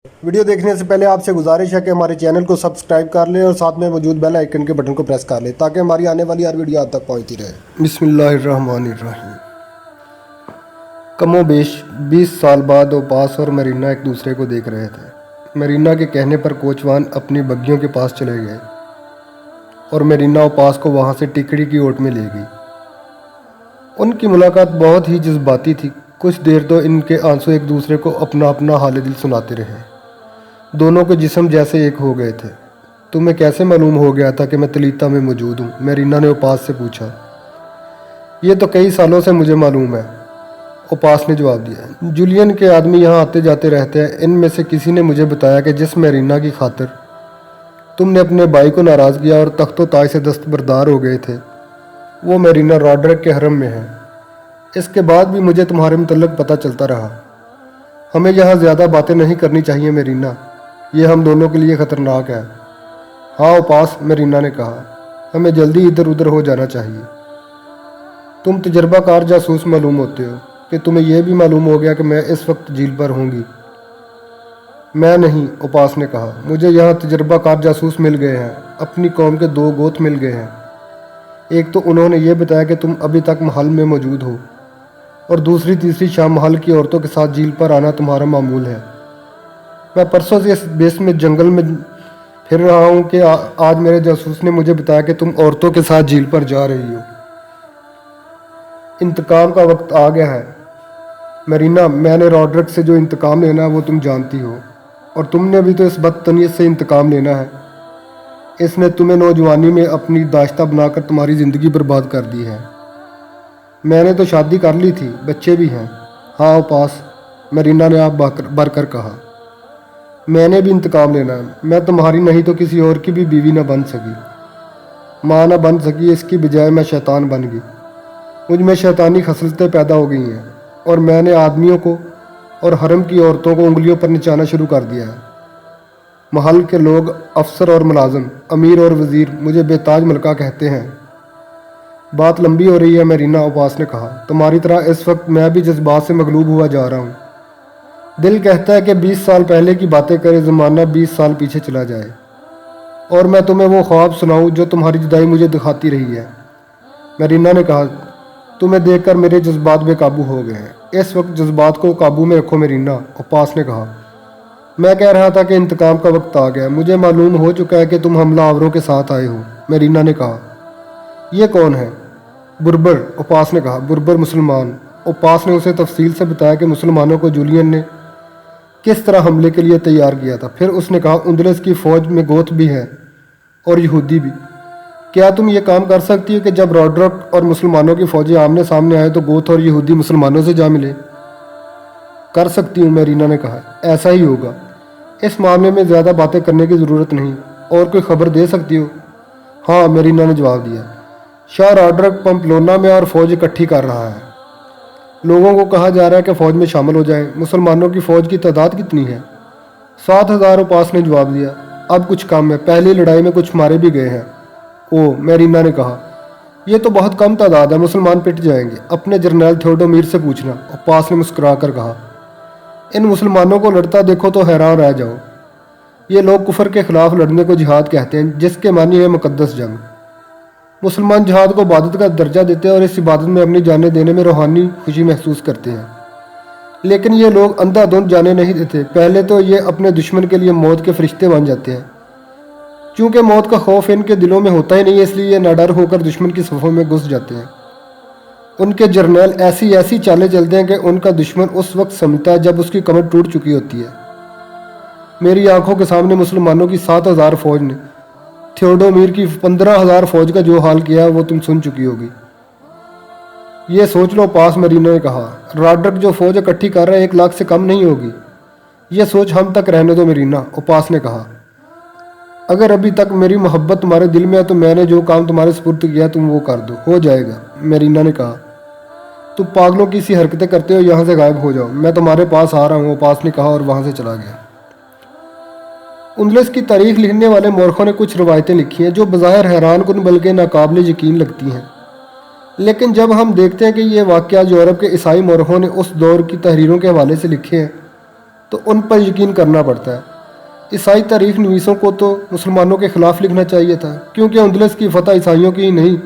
Video دیکھنے سے پہلے آپ سے گزارش ہے کہ ہمارے چینل کو سبسکرائب کر لیں اور ساتھ میں موجود بیل آئیکن کے بٹن کو پریس کر لیں تاکہ ہماری آنے والی ہر ویڈیو آپ تک پہنچتی رہے۔ بسم اللہ الرحمن الرحیم۔ کم و بیش 20 سال بعد اوپاس اور مرینا ایک دوسرے کو دیکھ رہے تھے۔ مرینا کے کہنے پر کوچوان اپنی بگھیوں کے پاس چلے گئے اور مرینا اوپاس کو وہاں سے ٹکڑی کی اوٹ میں لے گئی۔ ان کی ملاقات بہت ہی جذباتی تھی۔ کچھ دیر تو ان کے آنسو ایک دوسرے کو اپنا اپنا حال دل سناتے رہے۔ دونوں کے جسم جیسے ایک ہو گئے تھے۔ تمہیں کیسے معلوم ہو گیا تھا کہ میں تلیتا میں موجود ہوں؟ مرینا نے اوپاس سے پوچھا۔ یہ تو کئی سالوں سے مجھے معلوم ہے، اوپاس نے جواب دیا۔ جولین کے آدمی یہاں آتے جاتے رہتے ہیں۔ ان میں سے کسی نے مجھے بتایا کہ جس مرینا کی خاطر تم نے اپنے بھائی کو ناراض کیا اور تخت و تاج سے دستبردار ہو گئے تھے، وہ مرینا راڈرک کے حرم میں ہے۔ اس کے بعد بھی مجھے تمہارے متعلق پتہ چلتا رہا۔ ہمیں یہاں زیادہ باتیں نہیں کرنی چاہیے مرینا، یہ ہم دونوں کے لیے خطرناک ہے۔ ہاں اوپاس، مرینا نے کہا، ہمیں جلدی ادھر ادھر ہو جانا چاہیے۔ تم تجربہ کار جاسوس معلوم ہوتے ہو کہ تمہیں یہ بھی معلوم ہو گیا کہ میں اس وقت جھیل پر ہوں گی۔ میں نہیں، اوپاس نے کہا، مجھے یہاں تجربہ کار جاسوس مل گئے ہیں۔ اپنی قوم کے 2 گوت مل گئے ہیں۔ ایک تو انہوں نے یہ بتایا کہ تم ابھی تک محل میں موجود ہو، اور دوسری تیسری شام محل کی عورتوں کے ساتھ جھیل پر آنا تمہارا معمول ہے۔ میں پرسوں سے اس بیس میں جنگل میں پھر رہا ہوں کہ آج میرے جاسوس نے مجھے بتایا کہ تم عورتوں کے ساتھ جھیل پر جا رہی ہو۔ انتقام کا وقت آ گیا ہے مرینا، میں نے راڈرک سے جو انتقام لینا ہے وہ تم جانتی ہو، اور تم نے بھی تو اس بدتمیز سے انتقام لینا ہے۔ اس نے تمہیں نوجوانی میں اپنی داشتہ بنا کر تمہاری زندگی برباد کر دی ہے۔ میں نے تو شادی کر لی تھی، بچے بھی ہیں۔ ہاں اوپاس، مرینا نے آپ بھر کر کہا، میں نے بھی انتقام لینا ہے۔ میں تمہاری نہیں تو کسی اور کی بھی بیوی نہ بن سکی، ماں نہ بن سکی، اس کی بجائے میں شیطان بن گئی۔ مجھ میں شیطانی خصلتیں پیدا ہو گئی ہیں، اور میں نے آدمیوں کو اور حرم کی عورتوں کو انگلیوں پر نچانا شروع کر دیا ہے۔ محل کے لوگ، افسر اور ملازم، امیر اور وزیر مجھے بے تاج ملکہ کہتے ہیں۔ بات لمبی ہو رہی ہے مرینا، اوپاس نے کہا، تمہاری طرح اس وقت میں بھی جذبات سے مغلوب ہوا جا رہا ہوں۔ دل کہتا ہے کہ 20 سال پہلے کی باتیں کرے زمانہ 20 سال پیچھے چلا جائے، اور میں تمہیں وہ خواب سناؤں جو تمہاری جدائی مجھے دکھاتی رہی ہے۔ مرینا نے کہا، تمہیں دیکھ کر میرے جذبات بے قابو ہو گئے ہیں۔ اس وقت جذبات کو قابو میں رکھو مرینا، اوپاس نے کہا۔ میں کہہ رہا تھا کہ انتقام کا وقت آ گیا ہے۔ مجھے معلوم ہو چکا ہے کہ تم حملہ آوروں کے ساتھ آئے ہو، مرینا نے کہا۔ یہ کون ہے؟ بربر، اوپاس نے کہا۔ بربر مسلمان۔ اوپاس نے اسے تفصیل سے بتایا کہ مسلمانوں کو جولین نے کس طرح حملے کے لیے تیار کیا تھا۔ پھر اس نے کہا، اندلس کی فوج میں گوت بھی ہے اور یہودی بھی۔ کیا تم یہ کام کر سکتی ہو کہ جب راڈرک اور مسلمانوں کی فوجیں آمنے سامنے آئے تو گوت اور یہودی مسلمانوں سے جا ملے؟ کر سکتی ہوں، مرینا نے کہا، ایسا ہی ہوگا۔ اس معاملے میں زیادہ باتیں کرنے کی ضرورت نہیں۔ اور کوئی خبر دے سکتی ہو؟ ہاں، مرینا نے جواب دیا، شاہ راڈرک پمپلونا میں اور فوج اکٹھی کر رہا ہے۔ لوگوں کو کہا جا رہا ہے کہ فوج میں شامل ہو جائیں۔ مسلمانوں کی فوج کی تعداد کتنی ہے؟ 7,000، اوپاس نے جواب دیا۔ اب کچھ کم ہے، پہلی لڑائی میں کچھ مارے بھی گئے ہیں۔ او، مرینا نے کہا، یہ تو بہت کم تعداد ہے، مسلمان پٹ جائیں گے۔ اپنے جرنیل تھیوڈومیر سے پوچھنا، اوپاس نے مسکرا کر کہا۔ ان مسلمانوں کو لڑتا دیکھو تو حیران رہ جاؤ۔ یہ لوگ کفر کے خلاف لڑنے کو جہاد کہتے ہیں، جس کے معنی ہے مقدس جنگ۔ مسلمان جہاد کو عبادت کا درجہ دیتے ہیں اور اس عبادت میں اپنی جانیں دینے میں روحانی خوشی محسوس کرتے ہیں۔ لیکن یہ لوگ اندھا دھند جانے نہیں دیتے۔ پہلے تو یہ اپنے دشمن کے لیے موت کے فرشتے بن جاتے ہیں۔ چونکہ موت کا خوف ان کے دلوں میں ہوتا ہی نہیں، اس لیے یہ ناڈر ہو کر دشمن کی صفوں میں گھس جاتے ہیں۔ ان کے جرنیل ایسی چالیں چلتے ہیں کہ ان کا دشمن اس وقت سمجھتا ہے جب اس کی کمر ٹوٹ چکی ہوتی ہے۔ میری آنکھوں کے سامنے مسلمانوں کی 7,000 فوج نے تھیوڈومیر کی 15,000 فوج کا جو حال کیا ہے وہ تم سن چکی ہوگی۔ یہ سوچ لو، اوپاس، مرینا نے کہا، راڈرک جو فوج اکٹھی کر رہا ہے 1 لاکھ سے کم نہیں ہوگی۔ یہ سوچ ہم تک رہنے دو مرینا، اوپاس نے کہا۔ اگر ابھی تک میری محبت تمہارے دل میں ہے تو میں نے جو کام تمہارے سپرد کیا تم وہ کر دو، ہو جائے گا، مرینا نے کہا۔ تم پاگلوں کی سی حرکتیں کرتے ہو، یہاں سے غائب ہو جاؤ، میں تمہارے پاس آ رہا ہوں، اوپاس نے کہا اور وہاں سے چلا گیا۔ اندلس کی تاریخ لکھنے والے مورخوں نے کچھ روایتیں لکھی ہیں جو بظاہر حیران کن بلکہ ناقابل یقین لگتی ہیں، لیکن جب ہم دیکھتے ہیں کہ یہ واقعات یورپ کے عیسائی مورخوں نے اس دور کی تحریروں کے حوالے سے لکھے ہیں तो उन पर यकीन करना पड़ता है। ईसाई तारीख नवीसों को तो मुसलमानों के ख़िलाफ़ लिखना चाहिए था, क्योंकि अंदलस की फतह ईसाइयों की ही नहीं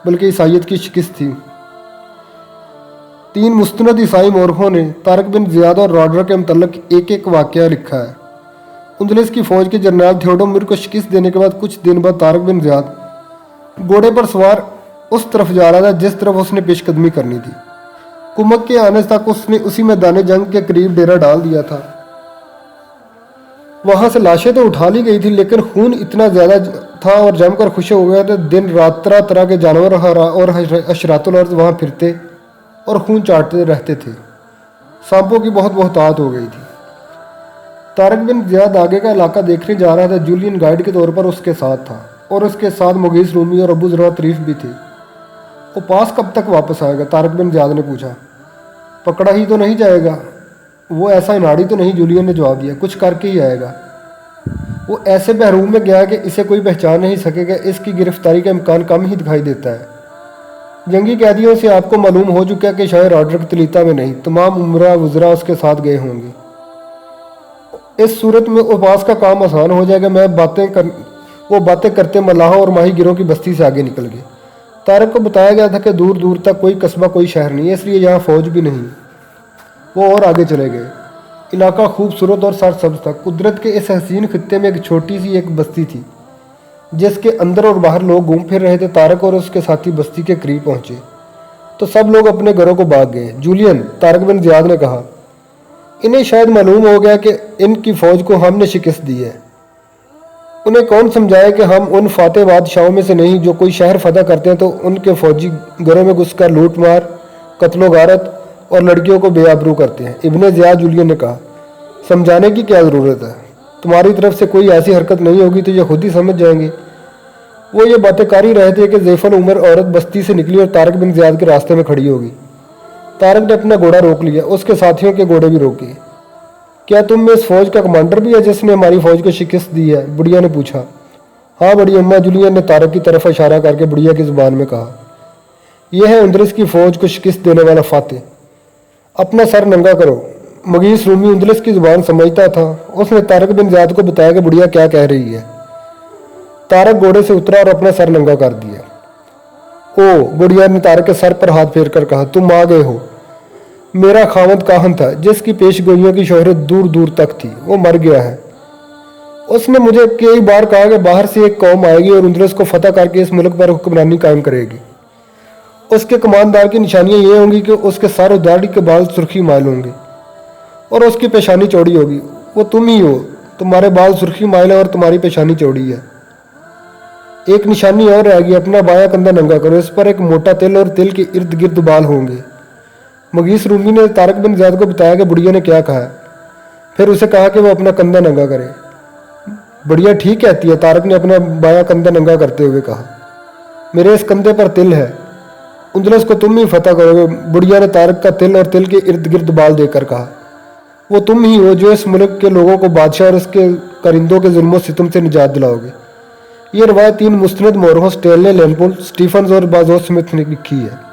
बल्कि ईसाइयत की शिकस्त थी। 3 मुस्तनद ईसाई मौरखों ने तारक बिन ज़ियाद और रॉडरिक के मतलब एक एक वाक़या लिखा है। अंदलस की फ़ौज के जनरल थियोडोमिर को शिकस्त देने के बाद कुछ दिन बाद तारक बिन ज़ियाद घोड़े पर सवार उस तरफ जा रहा था जिस तरफ उसने पेशकदमी करनी थी। कुमक के आने तक उसने उसी मैदान जंग के करीब डेरा डाल दिया था। वहां से लाशें तो उठा ली गई थी, लेकिन खून इतना ज़्यादा था और जमकर खुश हो गया था। दिन रात तरह तरह के जानवर और अशरातुल अर्ज़ वहाँ फिरते और खून चाटते रहते थे। सांपों की बहुत बहुतात हो गई थी। तारक बिन ज़ियाद आगे का इलाका देखने जा रहा था। जूलियन गाइड के तौर पर उसके साथ था और उसके साथ मुगीस रूमी और अबू ज़ुरआ तरीफ भी थे। वो पास कब तक वापस आएगा? तारक बिन ज़ियाद ने पूछा। पकड़ा ही तो नहीं जाएगा? वो ऐसा इनाड़ी तो नहीं, जूलियन ने जवाब दिया। कुछ करके ही आएगा। वो ऐसे बहरूम में गया कि इसे कोई पहचान नहीं सकेगा। इसकी गिरफ्तारी का इम्कान कम ही दिखाई देता है। जंगी कैदियों से आपको मालूम हो चुका है कि शायद रॉडरिक तलीता में नहीं, तमाम उमरा वज़रा उसके साथ गए होंगे। इस सूरत में उपास का काम आसान हो जाएगा। वो बातें करते मल्लाहों और माही गिरों की बस्ती से आगे निकल गए। तारक को बताया गया था कि दूर दूर तक कोई कस्बा, कोई शहर नहीं है, इसलिए यहाँ फ़ौज भी नहीं। वो और आगे चले गए। इलाका खूबसूरत और सरसब्ज था। कुदरत के इस हसीन खित्ते में एक छोटी सी एक बस्ती थी जिसके अंदर और बाहर लोग घूम फिर रहे थे। तारक और उसके साथी बस्ती के करीब पहुंचे तो सब लोग अपने घरों को भाग गए। जूलियन, तारक बिन ज़ियाद ने कहा, इन्हें शायद मालूम हो गया कि इनकी फ़ौज को हमने शिकस्त दी है। उन्हें कौन समझाए कि हम उन फातेह बादशाहों में से नहीं जो कोई शहर फतह करते हैं तो उनके फौजी घरों में घुसकर लूट मार, कत्लो गारत और लड़कियों को बेआबरू करते हैं। इब्ने ज़ियाद, जूलियन ने कहा, समझाने की क्या ज़रूरत है? तुम्हारी तरफ से कोई ऐसी हरकत नहीं होगी तो ये खुद ही समझ जाएंगे। वो ये बातें कर ही रहे थे कि ज़ैफ़ल उमर औरत बस्ती से निकली और तारक बिन ज़ियाद के रास्ते में खड़ी होगी। तारक ने अपना घोड़ा रोक लिया। उसके साथियों के घोड़े भी रोके। क्या तुम में इस फौज का कमांडर भी है जिसने हमारी फौज को शिकस्त दी है? बुढ़िया ने पूछा। हाँ बड़ी अम्मा, जूलियन ने तारक की तरफ इशारा करके बुढ़िया की ज़ुबान में कहा। यह है अंदलस की फ़ौज को शिकस्त देने वाला फातेह। अपना सर नंगा करो। मुगीस रूमी अंदलस की ज़ुबान समझता था। उसने तारक बिन ज़ियाद को बताया कि बुढ़िया क्या कह रही है। तारक घोड़े से उतरा और अपना सर नंगा कर दिया। ओ, बुढ़िया ने तारक के सर पर हाथ फेर कर कहा, तुम आ गए हो। मेरा खावंद काहन था जिसकी पेशगोइयों की शोहरत दूर दूर तक थी, वो मर गया है। उसने मुझे कई बार कहा कि बाहर से एक कौम आएगी और अंदलस को फतह करके इस मुल्क पर हुक्मरानी कायम करेगी। उसके कमानदार की निशानियां ये होंगी कि उसके सर और दाढ़ी के बाल सुर्खी माइल होंगे और उसकी पेशानी चौड़ी होगी। वो तुम ही हो। तुम्हारे बाल सुर्खी माइल है और तुम्हारी पेशानी चौड़ी है। एक निशानी और रहेगी, अपना बायां कंधा नंगा करो। इस पर एक मोटा तिल और तिल के इर्द गिर्द बाल होंगे। मुगीस रूमी ने तारक बिन ज़ियाद को बताया कि बुढ़िया ने क्या कहा। फिर उसे कहा कि वो अपना कंधा नंगा करे। बुढ़िया ठीक कहती है, तारक ने अपना बायां कंधा नंगा करते हुए कहा। मेरे इस कंधे पर तिल है। अंदलस को तुम ही फतह करोगे। बुढ़िया ने तारक का तिल और तिल के इर्द गिर्द बाल देकर कहा। वो तुम ही हो जो इस मुल्क के लोगों को बादशाह और उसके करिंदों के जुल्म सितम से निजात दिलाओगे। ये रवायत 3 मुस्तनद मौरखों स्टेनले, लेनपोल, स्टीफन्स और बाजोर स्मिथ ने लिखी है।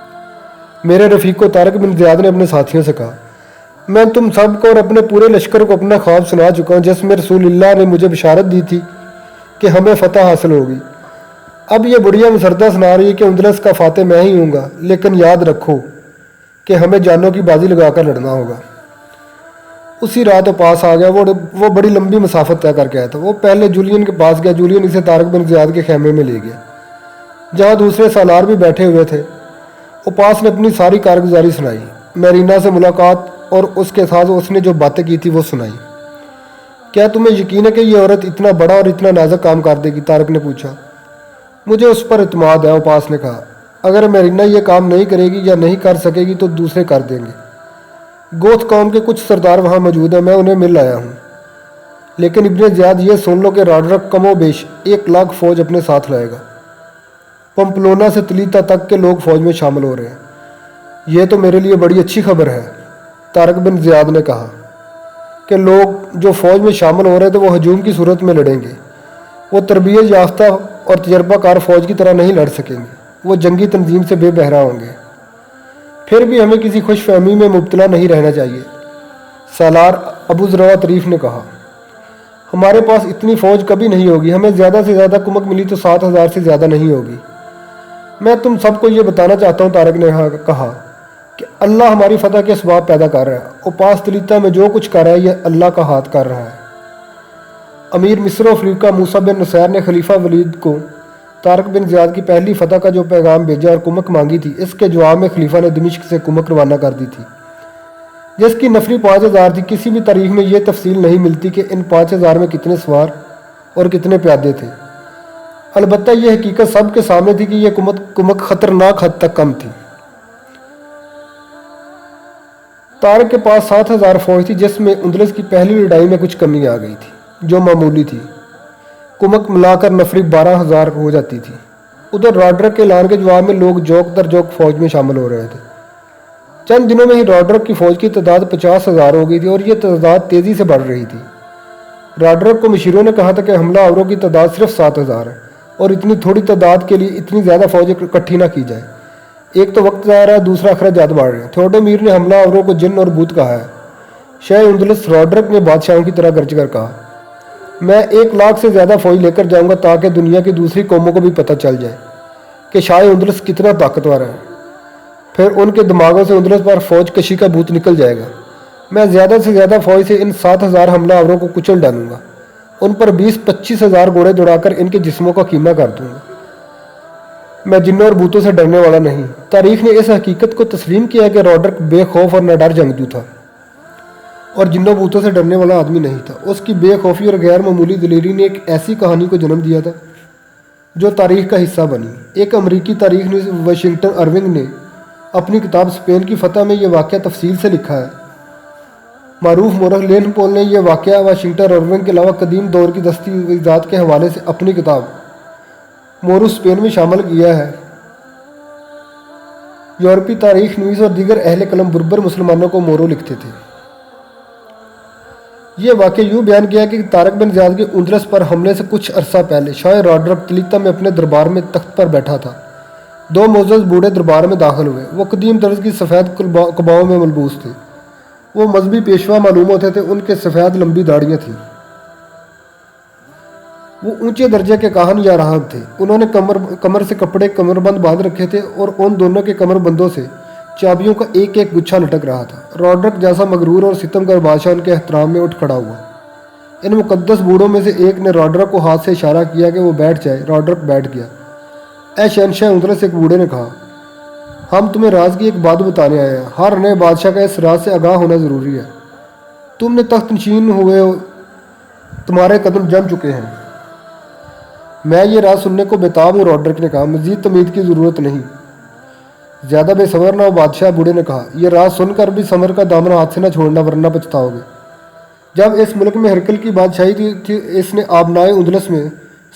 मेरे रफ़ीक को तारक बिन ज़ियाद ने अपने साथियों से कहा, मैं तुम सबको और अपने पूरे लश्कर को अपना ख्वाब सुना चुका हूँ जिसमें रसूलुल्लाह ने मुझे बिशारत दी थी कि हमें फतह हासिल होगी। अब ये बुढ़िया मुसरदा सुना रही है कि अंदलस का फातेह मैं ही हूँगा, लेकिन याद रखो कि हमें जानों की बाजी लगाकर लड़ना होगा। उसी रात वो पास आ गया। वो बड़ी लंबी मसाफत तय करके आया था। वो पहले जूलियन के पास गया। जूलियन इसे तारक बिन ज़ियाद के खेमे में ले गया जहाँ दूसरे सालार भी बैठे हुए थे। उपास ने अपनी सारी कारगुजारी सुनाई। मैरीना से मुलाकात और उसके साथ उसने जो बातें की थी वो सुनाई। क्या तुम्हें यकीन है कि ये औरत इतना बड़ा और इतना नाजुक काम कर देगी? तारक ने पूछा। मुझे उस पर इत्मीनान है, उपास ने कहा। अगर मैरीना ये काम नहीं करेगी या नहीं कर सकेगी तो दूसरे कर देंगे। गोथ कौम के कुछ सरदार वहाँ मौजूद हैं, मैं उन्हें मिल आया हूँ। लेकिन इब्ने ज़ियाद ये सुन लो कि रॉडरिक कमोबेश 1 लाख फ़ौज अपने साथ लाएगा। पंपलोना से तलीता तक के लोग फ़ौज में शामिल हो रहे हैं। यह तो मेरे लिए बड़ी अच्छी खबर है, तारक बिन ज़ियाद ने कहा कि लोग जो फ़ौज में शामिल हो रहे थे वो हजूम की सूरत में लड़ेंगे। वो तरबियत याफ्ता और तजर्बाकार फ़ौज की तरह नहीं लड़ सकेंगे। वो जंगी तंजीम से बेबहरा होंगे। फिर भी हमें किसी खुशफहमी में मुब्तला नहीं रहना चाहिए। سالار ابو ذروا طریف نے کہا، ہمارے پاس اتنی فوج کبھی نہیں ہوگی، ہمیں زیادہ سے زیادہ کمک ملی تو 7,000 سے زیادہ نہیں ہوگی۔ میں تم سب کو یہ بتانا چاہتا ہوں، طارق نے کہا، کہ اللہ ہماری فتح کے اسباب پیدا کر رہا ہے۔ اوپاس تلیتا میں جو کچھ کر رہا ہے یہ اللہ کا ہاتھ کر رہا ہے۔ امیر مصر و افریقہ موسیٰ بن نصیر نے خلیفہ ولید کو طارق بن زیاد کی پہلی فتح کا جو پیغام بھیجا اور کمک مانگی تھی، اس کے جواب میں خلیفہ نے دمشق سے کمک روانہ کر دی تھی، جس کی نفری 5,000 تھی۔ کسی بھی تاریخ میں یہ تفصیل نہیں ملتی کہ ان 5,000 میں کتنے سوار اور کتنے پیادے تھے۔ البتہ یہ حقیقت سب کے سامنے تھی کہ یہ کمک خطرناک حد تک کم تھی۔ طارق کے پاس 7,000 فوج تھی، جس میں اندلس کی پہلی لڑائی میں کچھ کمی آ گئی تھی جو معمولی تھی۔ کمک ملا کر نفری 12,000 ہو جاتی تھی۔ ادھر راڈرک کے اعلان کے جواب میں لوگ جوک در جوک فوج میں شامل ہو رہے تھے۔ چند دنوں میں ہی راڈرک کی فوج کی تعداد 50,000 ہو گئی تھی اور یہ تعداد تیزی سے بڑھ رہی تھی۔ راڈرک کو مشیروں نے کہا تھا کہ حملہ آوروں کی تعداد صرف 7,000 ہے اور اتنی تھوڑی تعداد کے لیے اتنی زیادہ فوج اکٹھی نہ کی جائے۔ ایک تو وقت ظاہر ہے، دوسرا اخراجات بڑھ رہے ہیں۔ تھوڑے میر نے حملہ آوروں کو جن اور بھوت کہا ہے۔ شاہ اندلس راڈرک نے بادشاہوں کی طرح گرج کر کہا، میں 1,00,000 سے زیادہ فوج لے کر جاؤں گا تاکہ دنیا کی دوسری قوموں کو بھی پتہ چل جائے کہ شاہ اندلس کتنا طاقتور ہے۔ پھر ان کے دماغوں سے اندلس پر فوج کشی کا بھوت نکل جائے گا۔ میں زیادہ سے زیادہ فوج سے ان 7,000 حملہ آوروں کو کچل ڈالوں گا، ان پر 20-25,000 گھوڑے دوڑا کر ان کے جسموں کا قیمہ کر دوں گا۔ میں جنوں اور بھوتوں سے ڈرنے والا نہیں۔ تاریخ نے اس حقیقت کو تسلیم کیا کہ راڈرک بے خوف اور نڈر جنگجو تھا اور جنوں بھوتوں سے ڈرنے والا آدمی نہیں تھا۔ اس کی بے خوفی اور غیر معمولی دلیری نے ایک ایسی کہانی کو جنم دیا تھا جو تاریخ کا حصہ بنی۔ ایک امریکی تاریخ نویس واشنگٹن ارونگ نے اپنی کتاب اسپین کی فتح میں یہ واقعہ تفصیل سے لکھا ہے۔ معروف مورخ لین پول نے یہ واقعہ واشنگٹن ارونگ کے علاوہ قدیم دور کی دستاویزات کے حوالے سے اپنی کتاب مورو اسپین میں شامل کیا ہے۔ یورپی تاریخ نویس اور دیگر اہل قلم بربر مسلمانوں کو مورو لکھتے تھے۔ یہ واقعہ یوں بیان کیا کہ طارق بن زیاد کے اندلس پر حملے سے کچھ عرصہ پہلے شاہ راڈرک تلیتا میں اپنے دربار میں تخت پر بیٹھا تھا۔ دو معزز بوڑھے دربار میں داخل ہوئے۔ وہ قدیم طرز کی سفید قباؤں میں ملبوس تھے۔ وہ مذہبی پیشوا معلوم ہوتے تھے۔ ان کے سفید لمبی داڑھیاں تھیں۔ وہ اونچے درجے کے کاہن یا راہب تھے۔ انہوں نے کمر سے کپڑے کمر بند باندھ رکھے تھے اور ان دونوں کے کمر بندوں سے چابیوں کا ایک ایک گچھا لٹک رہا تھا۔ راڈرک جیسا مغرور اور ستمگر بادشاہ ان کے احترام میں اٹھ کھڑا ہوا۔ ان مقدس بوڑھوں میں سے ایک نے راڈرک کو ہاتھ سے اشارہ کیا کہ وہ بیٹھ جائے۔ راڈرک بیٹھ گیا۔ اے شہنشاہ اندلس، ایک بوڑھے نے کہا، ہم تمہیں راز کی ایک بات بتانے آئے ہیں۔ ہر نئے بادشاہ کا اس راز سے آگاہ ہونا ضروری ہے۔ تم نے تخت نشین ہوئے ہو، تمہارے قدم جم چکے ہیں۔ میں یہ راز سننے کو بےتاب ہوں، راڈرک نے کہا۔ مزید تمہید کی ضرورت نہیں۔ زیادہ بے صبر نہ ہو بادشاہ، بوڑھے نے کہا۔ یہ راز سن کر بھی صبر کا دامن ہاتھ سے نہ چھوڑنا ورنہ پچھتاؤ گے۔ جب اس ملک میں ہرکل کی بادشاہی تھی، اس نے آبنائے اندلس میں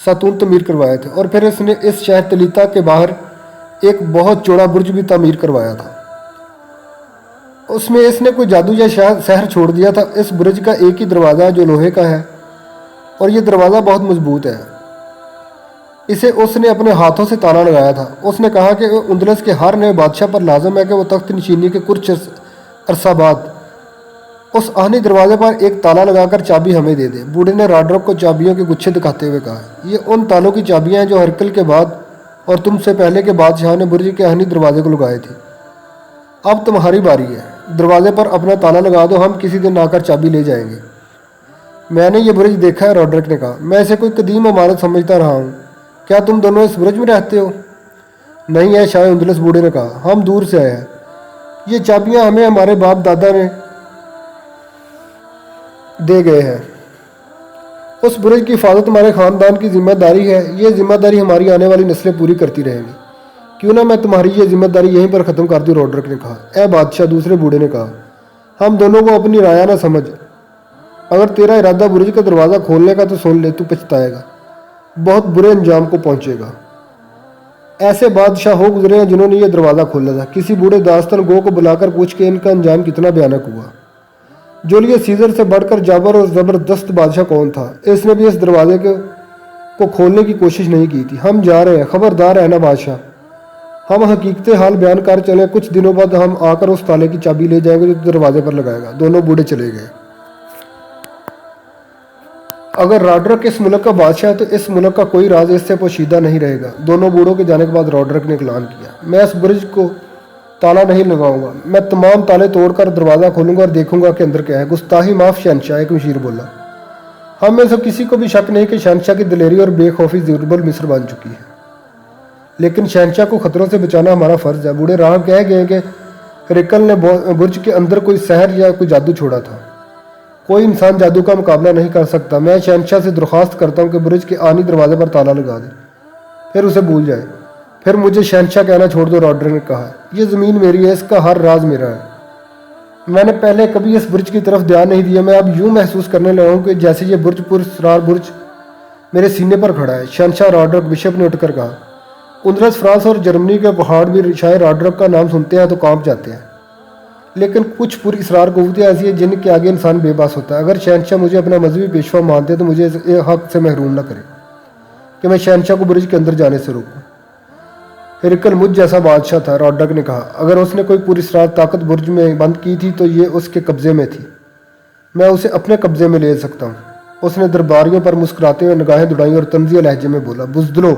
ستون تعمیر کروائے تھے اور پھر اس نے اس شہر تلیتا کے باہر ایک بہت چوڑا برج بھی تعمیر کروایا تھا۔ اس میں اس نے کوئی جادو یا سحر چھوڑ دیا تھا۔ اس برج کا ایک ہی دروازہ ہے جو لوہے کا ہے اور یہ دروازہ بہت مضبوط ہے۔ اسے اس نے اپنے ہاتھوں سے تالا لگایا تھا۔ اس نے کہا کہ اندلس کے ہر نئے بادشاہ پر لازم ہے کہ وہ تخت نشینی کے کچھ عرصہ بعد اس آہنی دروازے پر ایک تالا لگا کر چابی ہمیں دے دے۔ بوڑھے نے راڈرک کو چابیوں کے گچھے دکھاتے ہوئے کہا، یہ ان تالوں کی چابیاں ہیں جو ہرکل کے بعد اور تم سے پہلے کے بادشاہ نے برج کے آہنی دروازے کو لگائے تھے۔ اب تمہاری باری ہے، دروازے پر اپنا تالا لگا دو، ہم کسی دن آ کر چابی لے جائیں گے۔ میں نے یہ برج دیکھا ہے، راڈرک نے کہا۔ میں اسے کوئی قدیم عمارت سمجھتا رہا ہوں۔ کیا تم دونوں اس برج میں رہتے ہو؟ نہیں ہے شاہ اندلس، بوڑھے نے کہا، ہم دور سے آئے ہیں۔ یہ چابیاں ہمیں ہمارے باپ دادا نے دے گئے ہیں۔ اس برج کی حفاظت ہمارے خاندان کی ذمہ داری ہے۔ یہ ذمہ داری ہماری آنے والی نسلیں پوری کرتی رہیں گی۔ کیوں نہ میں تمہاری یہ ذمہ داری یہیں پر ختم کر دوں، راڈرک نے کہا۔ اے بادشاہ، دوسرے بوڑھے نے کہا، ہم دونوں کو اپنی رایا نہ سمجھ۔ اگر تیرا ارادہ برج کا دروازہ کھولنے کا تو سن لے، تو پچھتائے گا، بہت برے انجام کو پہنچے گا۔ ایسے بادشاہ ہو گزرے ہیں جنہوں نے یہ دروازہ کھولا تھا۔ کسی بوڑھے داستان گو کو بلا کر پوچھ کے ان کا انجام کتنا بھیانک ہوا۔ جولیس سیزر سے بڑھ کر جابر اور زبردست بادشاہ کون تھا؟ اس نے بھی اس دروازے کو کھولنے کی کوشش نہیں کی تھی۔ ہم جا رہے ہیں، خبردار رہنا بادشاہ۔ हम हकीकत हाल बयान कर चले, कुछ दिनों बाद हम आकर उस ताले की चाबी ले जाएंगे जो दरवाजे पर लगाएगा। दोनों बूढ़े चले गए। अगर रॉड्रिक इस मुल्क का बादशाह है तो इस मुल्क का कोई राज इससे पोशीदा नहीं रहेगा। दोनों बूढ़ों के जाने के बाद रॉड्रिक ने ऐलान किया, मैं इस बुर्ज को ताला नहीं लगाऊंगा, मैं तमाम ताले तोड़कर दरवाज़ा खोलूंगा और देखूंगा कि अंदर क्या है। गुस्ताही माफ शहनशाह, एक मशीर बोला। हम में से किसी को भी शक नहीं कि शहनशाह की दिलेरी और बेखौफी ज़ुर्बुल मिस्र बन चुकी है, लेकिन शहनशाह को खतरों से बचाना हमारा फ़र्ज है। बूढ़े राह कह गए कि हिरकल ने बुर्ज के अंदर कोई सहर या कोई जादू छोड़ा था। कोई इंसान जादू का मुकाबला नहीं कर सकता। मैं शहनशाह से दरख्वास्त करता हूँ कि बुर्ज के आनी दरवाजे पर ताला लगा दे, फिर उसे भूल जाए। फिर मुझे शहनशाह कहना छोड़ दो, रॉड्रिक ने कहा। यह ज़मीन मेरी है, इसका हर राज मेरा है। मैंने पहले कभी इस बुर्ज की तरफ ध्यान नहीं दिया। मैं अब यूँ महसूस करने लगा हूँ कि जैसे ये बुर्ज पुरस्रार बुर्ज मेरे सीने पर खड़ा है। शहनशाह रॉड्रिक, बिशप ने उठकर कहा। उधरस फ्रांस और जर्मनी के पहाड़ भी शायद रॉड्रिक का नाम सुनते हैं तो कांप जाते हैं, लेकिन कुछ पूरी इसरार क़ुव्वतें ऐसी हैं जिनके आगे इंसान बेबस होता है। अगर शहनशाह मुझे अपना मजहबी पेशवा मानते तो मुझे इस हक से महरूम न करें कि मैं शहनशाह को बुर्ज के अंदर जाने से रोकूं। हिरकल मुझ जैसा बादशाह था, रॉड्रिक ने कहा। अगर उसने कोई पूरी इसरार ताकत बुर्ज में बंद की थी तो ये उसके कब्जे में थी। मैं उसे अपने कब्जे में ले सकता हूँ। उसने दरबारियों पर मुस्कुराते हुए निगाहें दुड़ाई और तंजिया लहजे में बोला, बुज़दिलो,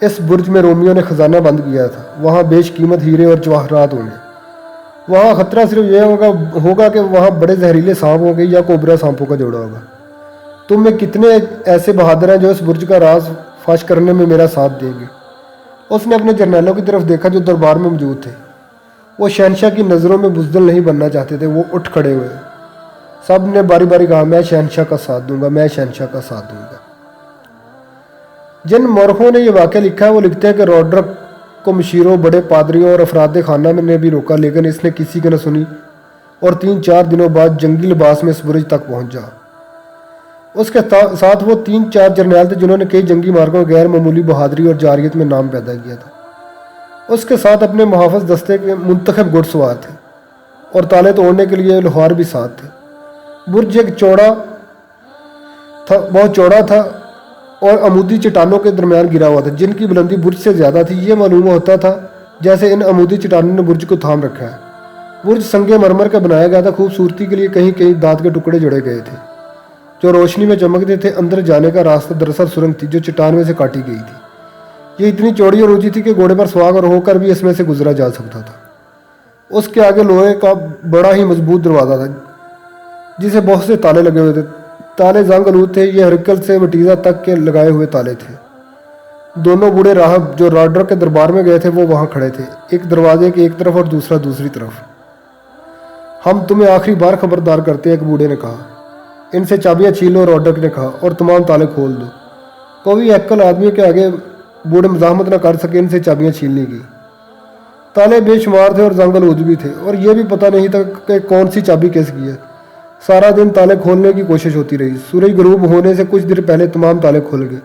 इस बुर्ज में रोमियो ने खजाना बंद किया था। वहाँ बेशकीमत हीरे और जवाहरात होंगे। वहाँ खतरा सिर्फ यह होगा कि वहाँ बड़े जहरीले सांप होंगे या कोबरा सांपों का जोड़ा होगा। तुम में कितने ऐसे बहादुर हैं जो इस बुर्ज का राज फाश करने में मेरा साथ देंगे। उसने अपने जर्नैलों की तरफ देखा जो दरबार में मौजूद थे। वो शहनशाह की नज़रों में बुज़दिल नहीं बनना चाहते थे। वो उठ खड़े हुए। सब ने बारी बारी कहा, मैं शहनशाह का साथ दूंगा, मैं शहनशाह का साथ दूंगा। जिन मौरखों ने यह वाक़या लिखा है वो लिखते हैं कि रॉड्रिक को मशीरों, बड़े पादरियों और अफराद खाना ने भी रोका, लेकिन इसने किसी की न सुनी और 3-4 दिनों बाद जंगी लिबास में इस बुर्ज तक पहुंच जा। उसके साथ वो 3-4 जर्नैल थे जिन्होंने कई जंगी मार्गों में गैर मामूली बहादुरी और जारियत में नाम पैदा किया था। उसके साथ अपने मुहाफ़िज़ दस्ते के मुंतखब घुड़सवार थे और ताले तोड़ने के लिए लोहार भी साथ थे। बुर्ज एक बहुत चौड़ा था और अमूदी चट्टानों के दरमियान गिरा हुआ था जिनकी बुलंदी बुर्ज से ज़्यादा थी। ये मालूम होता था जैसे इन अमूदी चट्टानों ने बुर्ज को थाम रखा है। बुर्ज संगे मरमर का बनाया गया था। खूबसूरती के लिए कहीं कहीं दांत के टुकड़े जुड़े गए थे जो रोशनी में चमकते थे। अंदर जाने का रास्ता दरअसल सुरंग थी जो चट्टान में से काटी गई थी। ये इतनी चौड़ी और ऊंची थी कि घोड़े पर सवार होकर भी इसमें से गुजरा जा सकता था। उसके आगे लोहे का बड़ा ही मजबूत दरवाज़ा था जिसे बहुत से ताले लगे हुए थे। ताले जंग आलूद थे। ये हिरकल से वटीज़ा तक के लगाए हुए ताले थे। दोनों बूढ़े राहब जो रॉड्रिक के दरबार में गए थे वो वहाँ खड़े थे, एक दरवाजे की एक तरफ और दूसरा दूसरी तरफ। हम तुम्हें आखिरी बार खबरदार करते हैं, एक बूढ़े ने कहा। इनसे चाबियाँ छीन लो, रॉड्रिक ने कहा, और तमाम ताले खोल दो। कोई अक्ल आदमी के आगे बूढ़े मजामत न कर सके इनसे चाबियाँ छीनने की। ताले बेशुमार थे और जंग आलूद भी थे और यह भी पता नहीं था कि कौन सी चाबी किसकी है। सारा दिन ताले खोलने की कोशिश होती रही। सूरज गरूब होने से कुछ देर पहले तमाम ताले खुल गए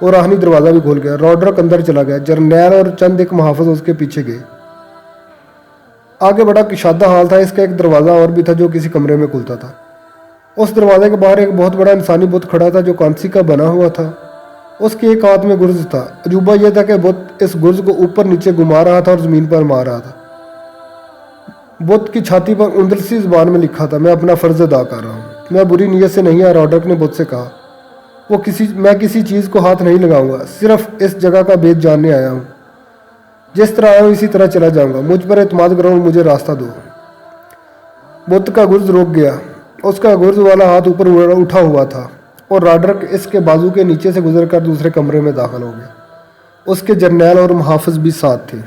और आखिरी दरवाज़ा भी खुल गया। रॉड्रिक अंदर चला गया। जर्नैल और चंद एक मुहाफ़िज़ उसके पीछे गए। आगे बड़ा कुशादा हाल था। इसका एक दरवाज़ा और भी था जो किसी कमरे में खुलता था। उस दरवाजे के बाहर एक बहुत बड़ा इंसानी बुत खड़ा था जो कांसी का बना हुआ था। उसके एक हाथ में गुर्ज था। अजूबा यह था कि बुत इस गुर्ज को ऊपर नीचे घुमा रहा था और ज़मीन पर मार रहा था। बुत की छाती पर उंदरसी ज़बान में लिखा था, मैं अपना फ़र्ज अदा कर रहा हूँ, मैं बुरी नीयत से नहीं आया। रॉड्रिक ने बुत से कहा, मैं किसी चीज़ को हाथ नहीं लगाऊंगा, सिर्फ इस जगह का भेद जानने आया हूँ। जिस तरह आया हूँ इसी तरह चला जाऊँगा। मुझ पर एतमाद करो और मुझे रास्ता दो। बुत का गुर्ज रुक गया। उसका गुर्ज वाला हाथ ऊपर उठा हुआ था और रॉड्रिक इसके बाजू के नीचे से गुजरकर दूसरे कमरे में दाखिल हो गया। उसके जर्नैल और मुहाफ़िज़ भी साथ थे।